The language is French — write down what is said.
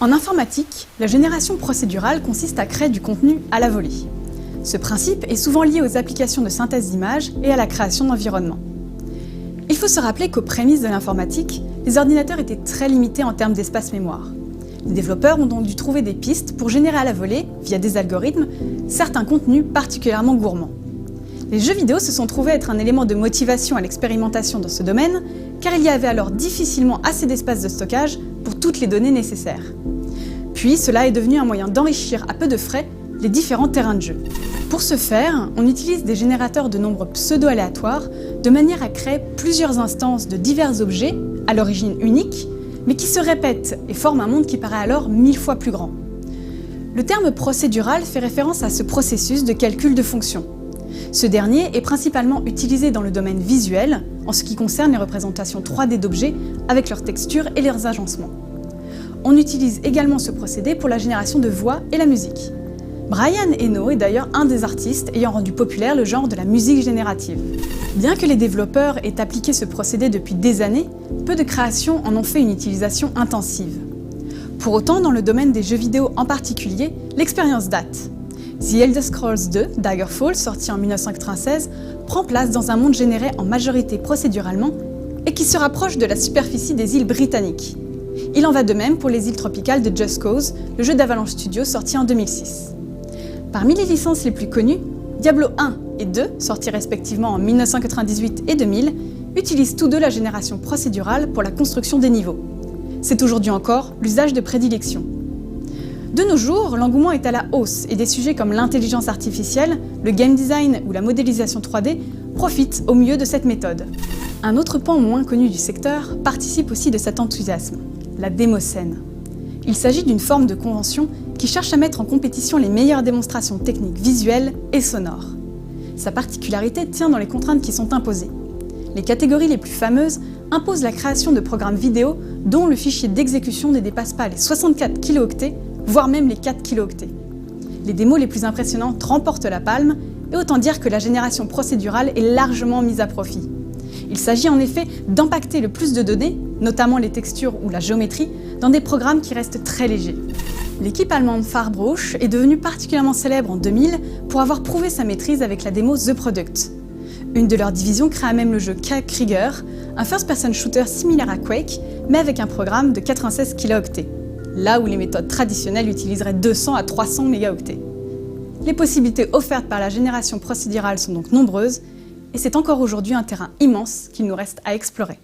En informatique, la génération procédurale consiste à créer du contenu à la volée. Ce principe est souvent lié aux applications de synthèse d'images et à la création d'environnements. Il faut se rappeler qu'aux prémices de l'informatique, les ordinateurs étaient très limités en termes d'espace mémoire. Les développeurs ont donc dû trouver des pistes pour générer à la volée, via des algorithmes, certains contenus particulièrement gourmands. Les jeux vidéo se sont trouvés être un élément de motivation à l'expérimentation dans ce domaine, car il y avait alors difficilement assez d'espace de stockage pour toutes les données nécessaires. Puis cela est devenu un moyen d'enrichir à peu de frais les différents terrains de jeu. Pour ce faire, on utilise des générateurs de nombres pseudo-aléatoires de manière à créer plusieurs instances de divers objets, à l'origine uniques, mais qui se répètent et forment un monde qui paraît alors 1000 fois plus grand. Le terme procédural fait référence à ce processus de calcul de fonctions. Ce dernier est principalement utilisé dans le domaine visuel, en ce qui concerne les représentations 3D d'objets avec leurs textures et leurs agencements. On utilise également ce procédé pour la génération de voix et la musique. Brian Eno est d'ailleurs un des artistes ayant rendu populaire le genre de la musique générative. Bien que les développeurs aient appliqué ce procédé depuis des années, peu de créations en ont fait une utilisation intensive. Pour autant, dans le domaine des jeux vidéo en particulier, l'expérience date. The Elder Scrolls 2, Daggerfall, sorti en 1996, prend place dans un monde généré en majorité procéduralement et qui se rapproche de la superficie des îles britanniques. Il en va de même pour les îles tropicales de Just Cause, le jeu d'Avalanche Studios sorti en 2006. Parmi les licences les plus connues, Diablo 1 et 2, sortis respectivement en 1998 et 2000, utilisent tous deux la génération procédurale pour la construction des niveaux. C'est aujourd'hui encore l'usage de prédilection. De nos jours, l'engouement est à la hausse et des sujets comme l'intelligence artificielle, le game design ou la modélisation 3D profitent au mieux de cette méthode. Un autre pan moins connu du secteur participe aussi de cet enthousiasme, la démoscène. Il s'agit d'une forme de convention qui cherche à mettre en compétition les meilleures démonstrations techniques visuelles et sonores. Sa particularité tient dans les contraintes qui sont imposées. Les catégories les plus fameuses imposent la création de programmes vidéo dont le fichier d'exécution ne dépasse pas les 64 kilooctets, voire même les 4 kilooctets. Les démos les plus impressionnantes remportent la palme, et autant dire que la génération procédurale est largement mise à profit. Il s'agit en effet d'impacter le plus de données, notamment les textures ou la géométrie, dans des programmes qui restent très légers. L'équipe allemande Farbruch est devenue particulièrement célèbre en 2000 pour avoir prouvé sa maîtrise avec la démo The Product. Une de leurs divisions créa même le jeu K-Krieger, un first-person shooter similaire à Quake, mais avec un programme de 96 kilooctets, là où les méthodes traditionnelles utiliseraient 200 à 300 mégaoctets. Les possibilités offertes par la génération procédurale sont donc nombreuses, et c'est encore aujourd'hui un terrain immense qu'il nous reste à explorer.